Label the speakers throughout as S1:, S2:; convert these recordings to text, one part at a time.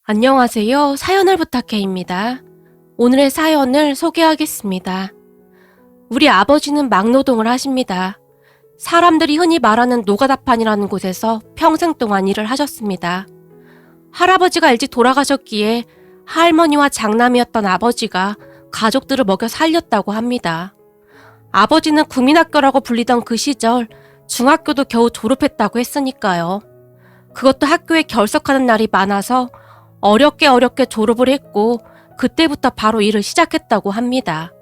S1: 안녕하세요. 사연을 부탁해입니다. 오늘의 사연을 소개하겠습니다. 우리 아버지는 막노동을 하십니다. 사람들이 흔히 말하는 노가다판이라는 곳에서 평생 동안 일을 하셨습니다. 할아버지가 일찍 돌아가셨기에 할머니와 장남이었던 아버지가 가족들을 먹여 살렸다고 합니다. 아버지는 국민학교라고 불리던 그 시절 중학교도 겨우 졸업했다고 했으니까요. 그것도 학교에 결석하는 날이 많아서 어렵게 졸업을 했고 그때부터 바로 일을 시작했다고 합니다.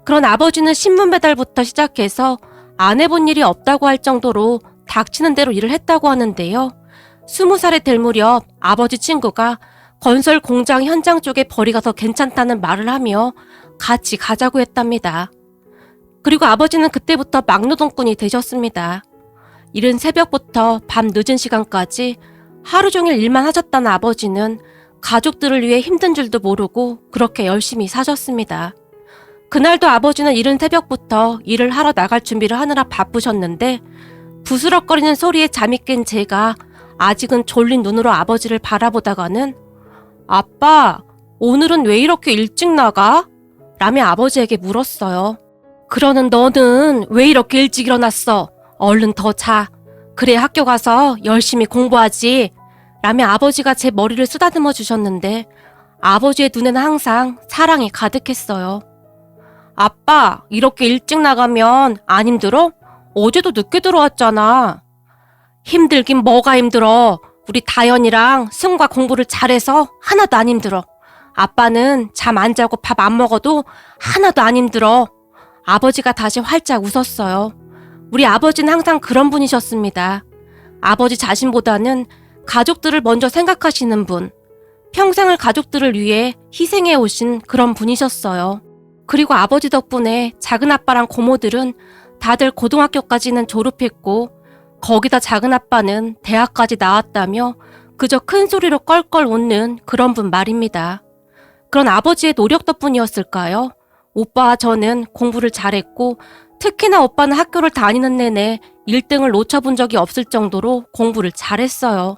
S1: 그런 아버지는 신문 배달부터 시작해서 안 해본 일이 없다고 할 정도로 닥치는 대로 일을 했다고 하는데요. 20살이 될 무렵 아버지 친구가 건설 공장 현장 쪽에 벌이가 더 괜찮다는 말을 하며 같이 가자고 했답니다. 그리고 아버지는 그때부터 막노동꾼이 되셨습니다. 이른 새벽부터 밤 늦은 시간까지 하루 종일 일만 하셨다는 아버지는 가족들을 위해 힘든 줄도 모르고 그렇게 열심히 사셨습니다. 그날도 아버지는 이른 새벽부터 일을 하러 나갈 준비를 하느라 바쁘셨는데 부스럭거리는 소리에 잠이 깬 제가 아직은 졸린 눈으로 아버지를 바라보다가는 "아빠, 오늘은 왜 이렇게 일찍 나가?" 라며 아버지에게 물었어요. "그러는 너는 왜 이렇게 일찍 일어났어? 얼른 더 자. 그래 학교 가서 열심히 공부하지." 라며 아버지가 제 머리를 쓰다듬어 주셨는데 아버지의 눈에는 항상 사랑이 가득했어요. "아빠, 이렇게 일찍 나가면 안 힘들어? 어제도 늦게 들어왔잖아." "힘들긴 뭐가 힘들어. 우리 다현이랑 승우가 공부를 잘해서 하나도 안 힘들어. 아빠는 잠 안 자고 밥 안 먹어도 하나도 안 힘들어." 아버지가 다시 활짝 웃었어요. 우리 아버지는 항상 그런 분이셨습니다. 아버지 자신보다는 가족들을 먼저 생각하시는 분, 평생을 가족들을 위해 희생해 오신 그런 분이셨어요. 그리고 아버지 덕분에 작은 아빠랑 고모들은 다들 고등학교까지는 졸업했고 거기다 작은 아빠는 대학까지 나왔다며 그저 큰 소리로 껄껄 웃는 그런 분 말입니다. 그런 아버지의 노력 덕분이었을까요? 오빠와 저는 공부를 잘했고 특히나 오빠는 학교를 다니는 내내 1등을 놓쳐본 적이 없을 정도로 공부를 잘했어요.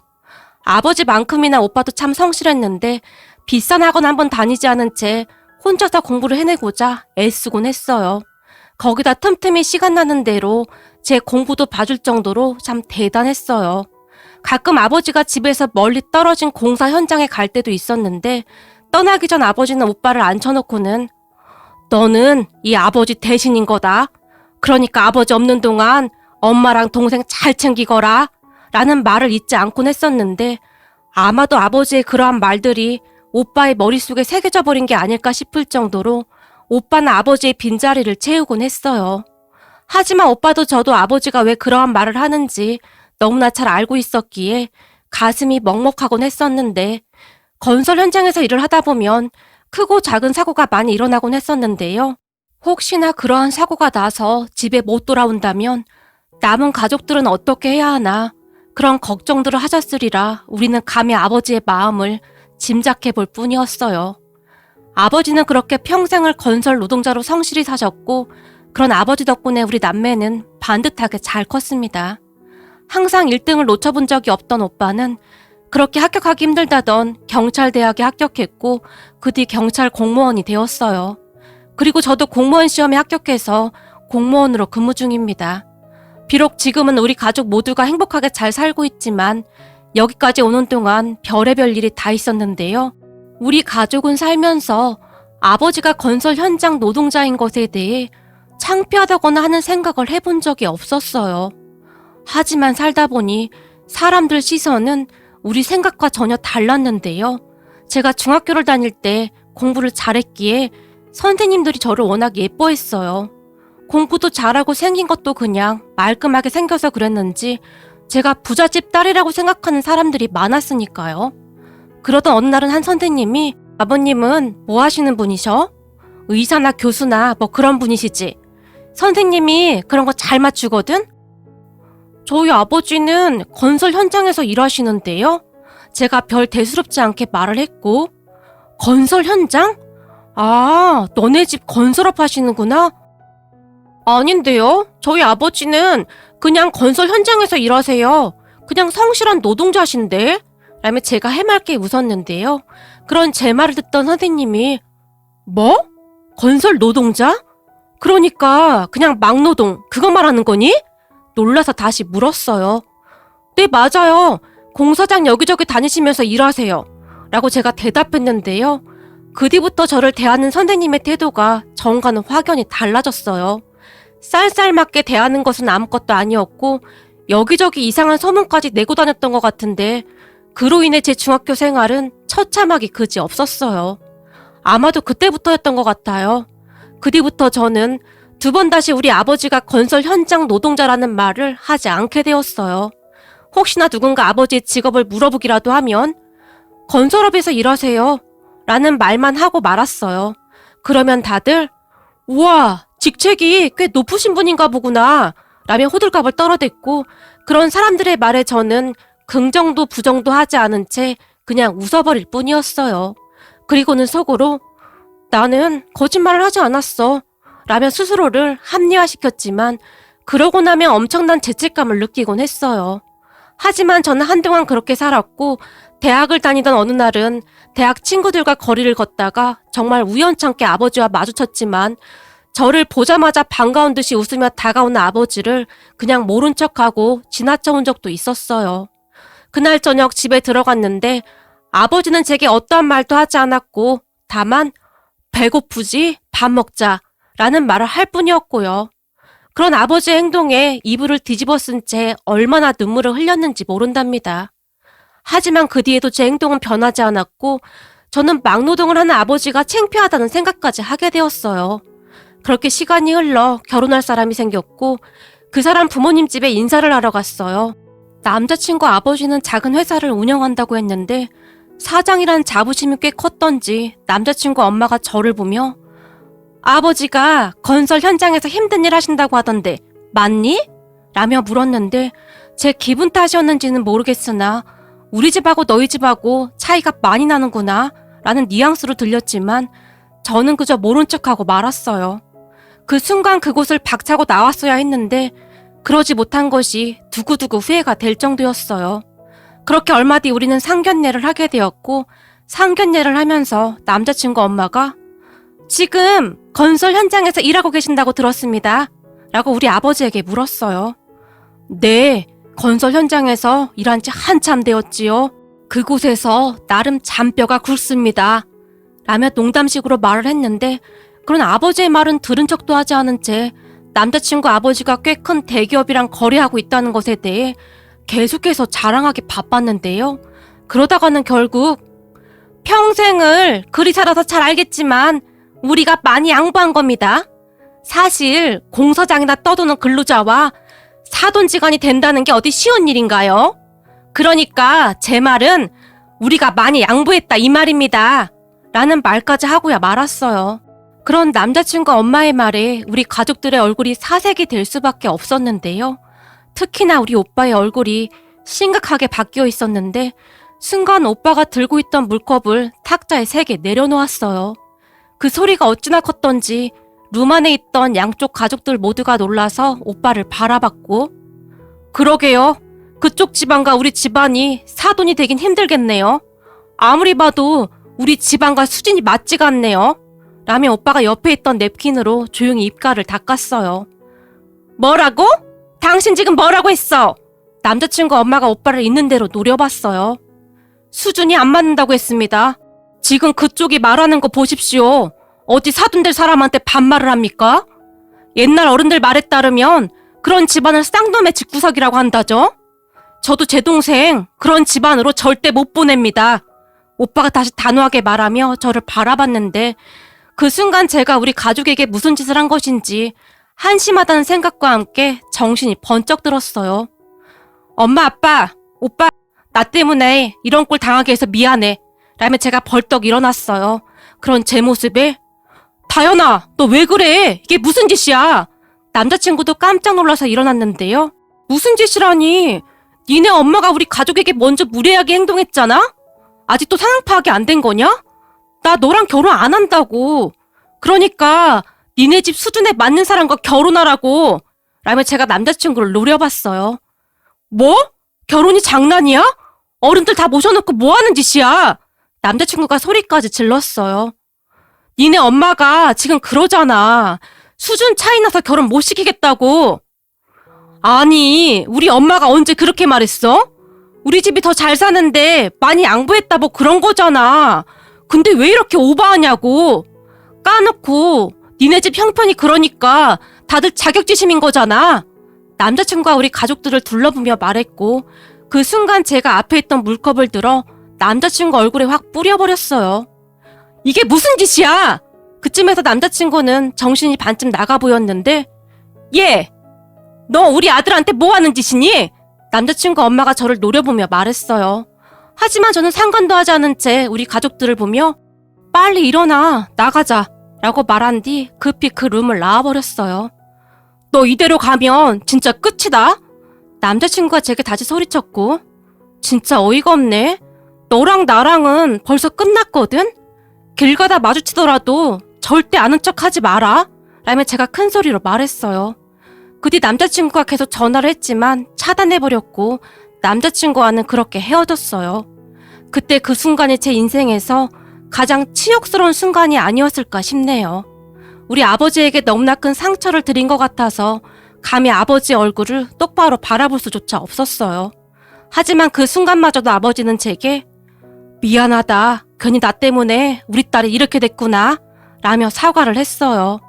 S1: 아버지만큼이나 오빠도 참 성실했는데 비싼 학원 한번 다니지 않은 채 혼자서 공부를 해내고자 애쓰곤 했어요. 거기다 틈틈이 시간 나는 대로 제 공부도 봐줄 정도로 참 대단했어요. 가끔 아버지가 집에서 멀리 떨어진 공사 현장에 갈 때도 있었는데 떠나기 전 아버지는 오빠를 앉혀놓고는 "너는 이 아버지 대신인 거다. 그러니까 아버지 없는 동안 엄마랑 동생 잘 챙기거라." 라는 말을 잊지 않곤 했었는데 아마도 아버지의 그러한 말들이 오빠의 머릿속에 새겨져 버린 게 아닐까 싶을 정도로 오빠는 아버지의 빈자리를 채우곤 했어요. 하지만 오빠도 저도 아버지가 왜 그러한 말을 하는지 너무나 잘 알고 있었기에 가슴이 먹먹하곤 했었는데 건설 현장에서 일을 하다 보면 크고 작은 사고가 많이 일어나곤 했었는데요. 혹시나 그러한 사고가 나서 집에 못 돌아온다면 남은 가족들은 어떻게 해야 하나 그런 걱정들을 하셨으리라 우리는 감히 아버지의 마음을 짐작해 볼 뿐이었어요. 아버지는 그렇게 평생을 건설 노동자로 성실히 사셨고 그런 아버지 덕분에 우리 남매는 반듯하게 잘 컸습니다. 항상 1등을 놓쳐본 적이 없던 오빠는 그렇게 합격하기 힘들다던 경찰대학에 합격했고 그 뒤 경찰 공무원이 되었어요. 그리고 저도 공무원 시험에 합격해서 공무원으로 근무 중입니다. 비록 지금은 우리 가족 모두가 행복하게 잘 살고 있지만 여기까지 오는 동안 별의별 일이 다 있었는데요. 우리 가족은 살면서 아버지가 건설 현장 노동자인 것에 대해 창피하다거나 하는 생각을 해본 적이 없었어요. 하지만 살다 보니 사람들 시선은 우리 생각과 전혀 달랐는데요. 제가 중학교를 다닐 때 공부를 잘했기에 선생님들이 저를 워낙 예뻐했어요. 공부도 잘하고 생긴 것도 그냥 말끔하게 생겨서 그랬는지 제가 부잣집 딸이라고 생각하는 사람들이 많았으니까요. 그러던 어느 날은 한 선생님이 "아버님은 뭐 하시는 분이셔? 의사나 교수나 뭐 그런 분이시지? 선생님이 그런 거 잘 맞추거든?" "저희 아버지는 건설 현장에서 일하시는데요." 제가 별 대수롭지 않게 말을 했고 "건설 현장? 아, 너네 집 건설업 하시는구나." "아닌데요. 저희 아버지는 그냥 건설 현장에서 일하세요. 그냥 성실한 노동자신데?" 라며 제가 해맑게 웃었는데요. 그런 제 말을 듣던 선생님이 뭐? 건설 노동자? 그러니까 그냥 막노동 그거 말하는 거니? 놀라서 다시 물었어요. 네, 맞아요. 공사장 여기저기 다니시면서 일하세요. 라고 제가 대답했는데요. 그 뒤부터 저를 대하는 선생님의 태도가 전과는 확연히 달라졌어요. 쌀쌀맞게 대하는 것은 아무것도 아니었고 여기저기 이상한 소문까지 내고 다녔던 것 같은데 그로 인해 제 중학교 생활은 처참하기 그지 없었어요. 아마도 그때부터였던 것 같아요. 그 뒤부터 저는 두 번 다시 우리 아버지가 건설 현장 노동자라는 말을 하지 않게 되었어요. 혹시나 누군가 아버지의 직업을 물어보기라도 하면 건설업에서 일하세요 라는 말만 하고 말았어요. 그러면 다들 우와, 직책이 꽤 높으신 분인가 보구나 라며 호들갑을 떨어댔고 그런 사람들의 말에 저는 긍정도 부정도 하지 않은 채 그냥 웃어버릴 뿐이었어요. 그리고는 속으로 나는 거짓말을 하지 않았어 라며 스스로를 합리화시켰지만 그러고 나면 엄청난 죄책감을 느끼곤 했어요. 하지만 저는 한동안 그렇게 살았고 대학을 다니던 어느 날은 대학 친구들과 거리를 걷다가 정말 우연찮게 아버지와 마주쳤지만 저를 보자마자 반가운 듯이 웃으며 다가오는 아버지를 그냥 모른 척하고 지나쳐온 적도 있었어요. 그날 저녁 집에 들어갔는데 아버지는 제게 어떠한 말도 하지 않았고 다만 배고프지? 밥 먹자 라는 말을 할 뿐이었고요. 그런 아버지의 행동에 이불을 뒤집어 쓴 채 얼마나 눈물을 흘렸는지 모른답니다. 하지만 그 뒤에도 제 행동은 변하지 않았고 저는 막노동을 하는 아버지가 창피하다는 생각까지 하게 되었어요. 그렇게 시간이 흘러 결혼할 사람이 생겼고 그 사람 부모님 집에 인사를 하러 갔어요. 남자친구 아버지는 작은 회사를 운영한다고 했는데 사장이란 자부심이 꽤 컸던지 남자친구 엄마가 저를 보며 아버지가 건설 현장에서 힘든 일 하신다고 하던데 맞니? 라며 물었는데 제 기분 탓이었는지는 모르겠으나 우리 집하고 너희 집하고 차이가 많이 나는구나 라는 뉘앙스로 들렸지만 저는 그저 모른 척하고 말았어요. 그 순간 그곳을 박차고 나왔어야 했는데 그러지 못한 것이 두고두고 후회가 될 정도였어요. 그렇게 얼마 뒤 우리는 상견례를 하게 되었고 상견례를 하면서 남자친구 엄마가 지금 건설 현장에서 일하고 계신다고 들었습니다. 라고 우리 아버지에게 물었어요. 네, 건설 현장에서 일한 지 한참 되었지요. 그곳에서 나름 잔뼈가 굵습니다. 라며 농담식으로 말을 했는데 그런 아버지의 말은 들은 척도 하지 않은 채 남자친구 아버지가 꽤 큰 대기업이랑 거래하고 있다는 것에 대해 계속해서 자랑하기 바빴는데요. 그러다가는 결국 평생을 그리 살아서 잘 알겠지만 우리가 많이 양보한 겁니다. 사실 공사장이나 떠도는 근로자와 사돈지간이 된다는 게 어디 쉬운 일인가요? 그러니까 제 말은 우리가 많이 양보했다 이 말입니다. 라는 말까지 하고야 말았어요. 그런 남자친구 엄마의 말에 우리 가족들의 얼굴이 사색이 될 수밖에 없었는데요. 특히나 우리 오빠의 얼굴이 심각하게 바뀌어 있었는데 순간 오빠가 들고 있던 물컵을 탁자에 3개 내려놓았어요. 그 소리가 어찌나 컸던지 룸 안에 있던 양쪽 가족들 모두가 놀라서 오빠를 바라봤고 그러게요. 그쪽 집안과 우리 집안이 사돈이 되긴 힘들겠네요. 아무리 봐도 우리 집안과 수준이 맞지가 않네요. 라며 오빠가 옆에 있던 냅킨으로 조용히 입가를 닦았어요. 뭐라고? 당신 지금 뭐라고 했어? 남자친구 엄마가 오빠를 있는 대로 노려봤어요. 수준이 안 맞는다고 했습니다. 지금 그쪽이 말하는 거 보십시오. 어디 사돈될 사람한테 반말을 합니까? 옛날 어른들 말에 따르면 그런 집안을 쌍놈의 집구석이라고 한다죠? 저도 제 동생 그런 집안으로 절대 못 보냅니다. 오빠가 다시 단호하게 말하며 저를 바라봤는데 그 순간 제가 우리 가족에게 무슨 짓을 한 것인지 한심하다는 생각과 함께 정신이 번쩍 들었어요. 엄마, 아빠, 오빠, 나 때문에 이런 꼴 당하게 해서 미안해. 라며 제가 벌떡 일어났어요. 그런 제 모습에 다현아, 너 왜 그래? 이게 무슨 짓이야? 남자친구도 깜짝 놀라서 일어났는데요. 무슨 짓이라니? 니네 엄마가 우리 가족에게 먼저 무례하게 행동했잖아? 아직도 상황 파악이 안 된 거냐? 나 너랑 결혼 안 한다고. 그러니까 니네 집 수준에 맞는 사람과 결혼하라고. 라며 제가 남자친구를 노려봤어요. 뭐? 결혼이 장난이야? 어른들 다 모셔놓고 뭐 하는 짓이야? 남자친구가 소리까지 질렀어요. 니네 엄마가 지금 그러잖아. 수준 차이 나서 결혼 못 시키겠다고. 아니, 우리 엄마가 언제 그렇게 말했어? 우리 집이 더 잘 사는데 많이 양보했다 뭐 그런 거잖아. 근데 왜 이렇게 오버하냐고. 까놓고 니네 집 형편이 그러니까 다들 자격지심인 거잖아. 남자친구가 우리 가족들을 둘러보며 말했고 그 순간 제가 앞에 있던 물컵을 들어 남자친구 얼굴에 확 뿌려버렸어요. 이게 무슨 짓이야? 그쯤에서 남자친구는 정신이 반쯤 나가 보였는데 얘! 너 우리 아들한테 뭐 하는 짓이니? 남자친구 엄마가 저를 노려보며 말했어요. 하지만 저는 상관도 하지 않은 채 우리 가족들을 보며 빨리 일어나 나가자 라고 말한 뒤 급히 그 룸을 나와버렸어요. 너 이대로 가면 진짜 끝이다? 남자친구가 제게 다시 소리쳤고 진짜 어이가 없네. 너랑 나랑은 벌써 끝났거든? 길 가다 마주치더라도 절대 아는 척 하지 마라 라며 제가 큰 소리로 말했어요. 그 뒤 남자친구가 계속 전화를 했지만 차단해버렸고 남자친구와는 그렇게 헤어졌어요. 그때 그 순간이 제 인생에서 가장 치욕스러운 순간이 아니었을까 싶네요. 우리 아버지에게 너무나 큰 상처를 드린 것 같아서 감히 아버지 얼굴을 똑바로 바라볼 수조차 없었어요. 하지만 그 순간마저도 아버지는 제게 미안하다. 괜히 나 때문에 우리 딸이 이렇게 됐구나 라며 사과를 했어요.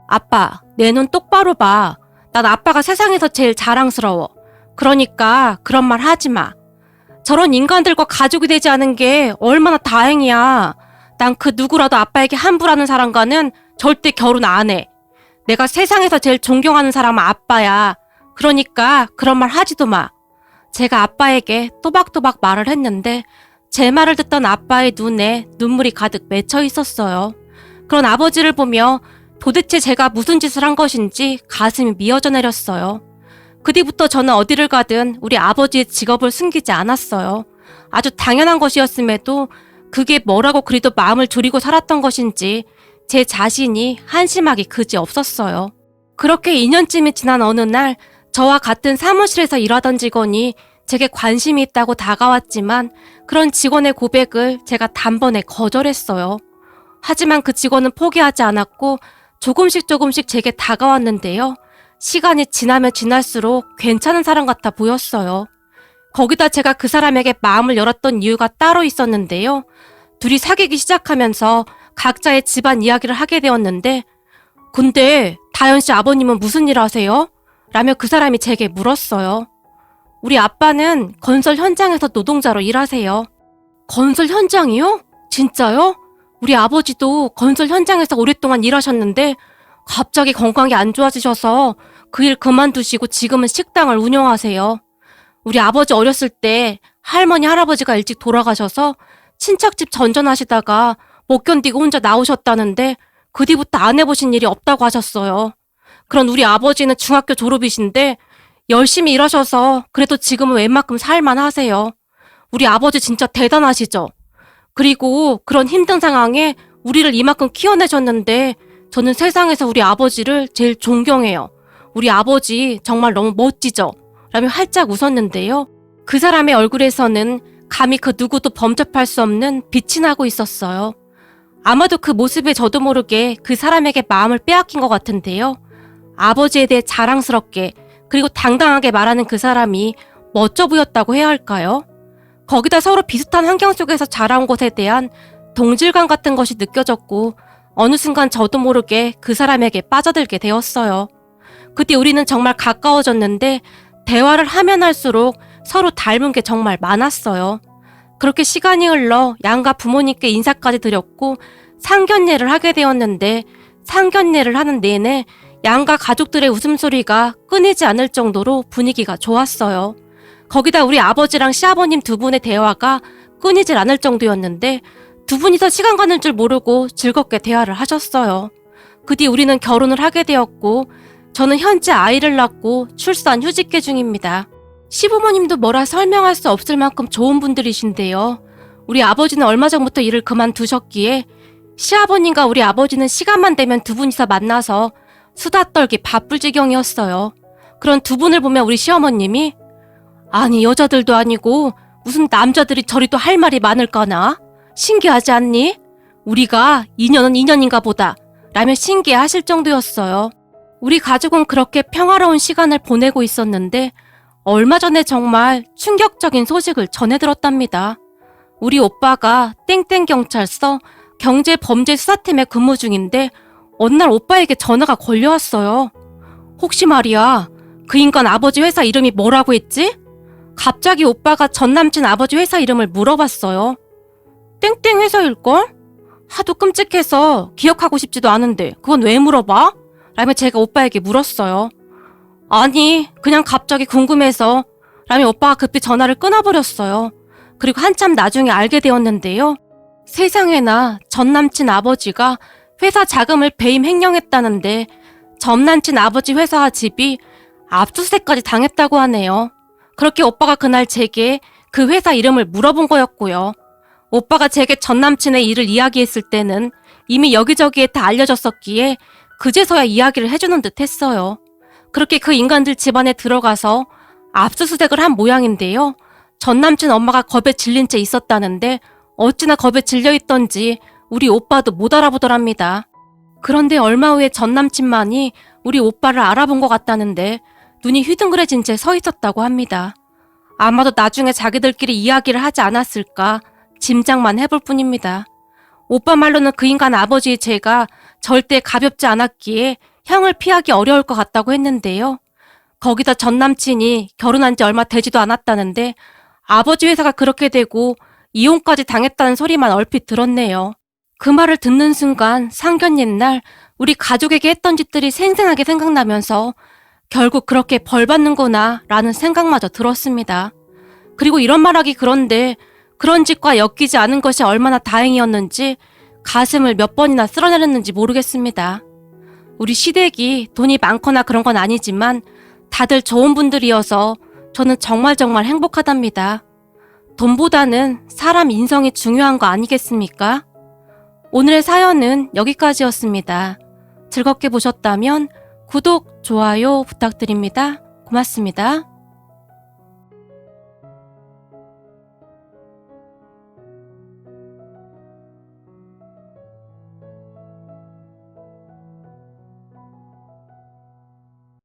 S1: 아빠, 내 눈 똑바로 봐. 난 아빠가 세상에서 제일 자랑스러워. 그러니까 그런 말 하지 마. 저런 인간들과 가족이 되지 않은 게 얼마나 다행이야. 난 그 누구라도 아빠에게 함부라는 사람과는 절대 결혼 안 해. 내가 세상에서 제일 존경하는 사람은 아빠야. 그러니까 그런 말 하지도 마. 제가 아빠에게 또박또박 말을 했는데 제 말을 듣던 아빠의 눈에 눈물이 가득 맺혀 있었어요. 그런 아버지를 보며 도대체 제가 무슨 짓을 한 것인지 가슴이 미어져 내렸어요. 그 뒤부터 저는 어디를 가든 우리 아버지의 직업을 숨기지 않았어요. 아주 당연한 것이었음에도 그게 뭐라고 그리도 마음을 졸이고 살았던 것인지 제 자신이 한심하기 그지 없었어요. 그렇게 2년쯤이 지난 어느 날 저와 같은 사무실에서 일하던 직원이 제게 관심이 있다고 다가왔지만 그런 직원의 고백을 제가 단번에 거절했어요. 하지만 그 직원은 포기하지 않았고 조금씩 제게 다가왔는데요. 시간이 지나면 지날수록 괜찮은 사람 같아 보였어요. 거기다 제가 그 사람에게 마음을 열었던 이유가 따로 있었는데요. 둘이 사귀기 시작하면서 각자의 집안 이야기를 하게 되었는데 근데 다현 씨 아버님은 무슨 일 하세요? 라며 그 사람이 제게 물었어요. 우리 아빠는 건설 현장에서 노동자로 일하세요. 건설 현장이요? 진짜요? 우리 아버지도 건설 현장에서 오랫동안 일하셨는데 갑자기 건강이 안 좋아지셔서 그 일 그만두시고 지금은 식당을 운영하세요. 우리 아버지 어렸을 때 할머니, 할아버지가 일찍 돌아가셔서 친척집 전전하시다가 못 견디고 혼자 나오셨다는데 그 뒤부터 안 해보신 일이 없다고 하셨어요. 그런 우리 아버지는 중학교 졸업이신데 열심히 일하셔서 그래도 지금은 웬만큼 살만 하세요. 우리 아버지 진짜 대단하시죠? 그리고 그런 힘든 상황에 우리를 이만큼 키워내셨는데 저는 세상에서 우리 아버지를 제일 존경해요. 우리 아버지 정말 너무 멋지죠? 라며 활짝 웃었는데요. 그 사람의 얼굴에서는 감히 그 누구도 범접할 수 없는 빛이 나고 있었어요. 아마도 그 모습에 저도 모르게 그 사람에게 마음을 빼앗긴 것 같은데요. 아버지에 대해 자랑스럽게 그리고 당당하게 말하는 그 사람이 멋져 보였다고 해야 할까요? 거기다 서로 비슷한 환경 속에서 자라온 것에 대한 동질감 같은 것이 느껴졌고 어느 순간 저도 모르게 그 사람에게 빠져들게 되었어요. 그때 우리는 정말 가까워졌는데 대화를 하면 할수록 서로 닮은 게 정말 많았어요. 그렇게 시간이 흘러 양가 부모님께 인사까지 드렸고 상견례를 하게 되었는데 상견례를 하는 내내 양가 가족들의 웃음소리가 끊이지 않을 정도로 분위기가 좋았어요. 거기다 우리 아버지랑 시아버님 두 분의 대화가 끊이질 않을 정도였는데 두 분이서 시간 가는 줄 모르고 즐겁게 대화를 하셨어요. 그 뒤 우리는 결혼을 하게 되었고 저는 현재 아이를 낳고 출산 휴직계 중입니다. 시부모님도 뭐라 설명할 수 없을 만큼 좋은 분들이신데요. 우리 아버지는 얼마 전부터 일을 그만두셨기에 시아버님과 우리 아버지는 시간만 되면 두 분이서 만나서 수다 떨기 바쁠 지경이었어요. 그런 두 분을 보며 우리 시어머님이 아니 여자들도 아니고 무슨 남자들이 저리도 할 말이 많을까나? 신기하지 않니? 우리가 인연은 인연인가 보다 라며 신기해하실 정도였어요. 우리 가족은 그렇게 평화로운 시간을 보내고 있었는데 얼마 전에 정말 충격적인 소식을 전해 들었답니다. 우리 오빠가 땡땡경찰서 경제범죄수사팀에 근무 중인데 어느 날 오빠에게 전화가 걸려왔어요. 혹시 말이야, 그 인간 아버지 회사 이름이 뭐라고 했지? 갑자기 오빠가 전 남친 아버지 회사 이름을 물어봤어요. 땡땡 회사일걸? 하도 끔찍해서 기억하고 싶지도 않은데 그건 왜 물어봐? 라며 제가 오빠에게 물었어요. 아니, 그냥 갑자기 궁금해서 라며 오빠가 급히 전화를 끊어버렸어요. 그리고 한참 나중에 알게 되었는데요. 세상에나 전 남친 아버지가 회사 자금을 배임 횡령했다는데 전 남친 아버지 회사와 집이 압수수색까지 당했다고 하네요. 그렇게 오빠가 그날 제게 그 회사 이름을 물어본 거였고요. 오빠가 제게 전 남친의 일을 이야기했을 때는 이미 여기저기에 다 알려졌었기에 그제서야 이야기를 해주는 듯 했어요. 그렇게 그 인간들 집안에 들어가서 압수수색을 한 모양인데요. 전 남친 엄마가 겁에 질린 채 있었다는데 어찌나 겁에 질려있던지 우리 오빠도 못 알아보더랍니다. 그런데 얼마 후에 전 남친만이 우리 오빠를 알아본 것 같다는데 눈이 휘둥그레진 채 서 있었다고 합니다. 아마도 나중에 자기들끼리 이야기를 하지 않았을까 짐작만 해볼 뿐입니다. 오빠 말로는 그 인간 아버지의 죄가 절대 가볍지 않았기에 형을 피하기 어려울 것 같다고 했는데요. 거기다 전 남친이 결혼한 지 얼마 되지도 않았다는데 아버지 회사가 그렇게 되고 이혼까지 당했다는 소리만 얼핏 들었네요. 그 말을 듣는 순간 상견례 날 우리 가족에게 했던 짓들이 생생하게 생각나면서 결국 그렇게 벌 받는구나 라는 생각마저 들었습니다. 그리고 이런 말하기 그런데 그런 짓과 엮이지 않은 것이 얼마나 다행이었는지 가슴을 몇 번이나 쓸어내렸는지 모르겠습니다. 우리 시댁이 돈이 많거나 그런 건 아니지만 다들 좋은 분들이어서 저는 정말 행복하답니다. 돈보다는 사람 인성이 중요한 거 아니겠습니까? 오늘의 사연은 여기까지였습니다. 즐겁게 보셨다면 구독, 좋아요 부탁드립니다. 고맙습니다.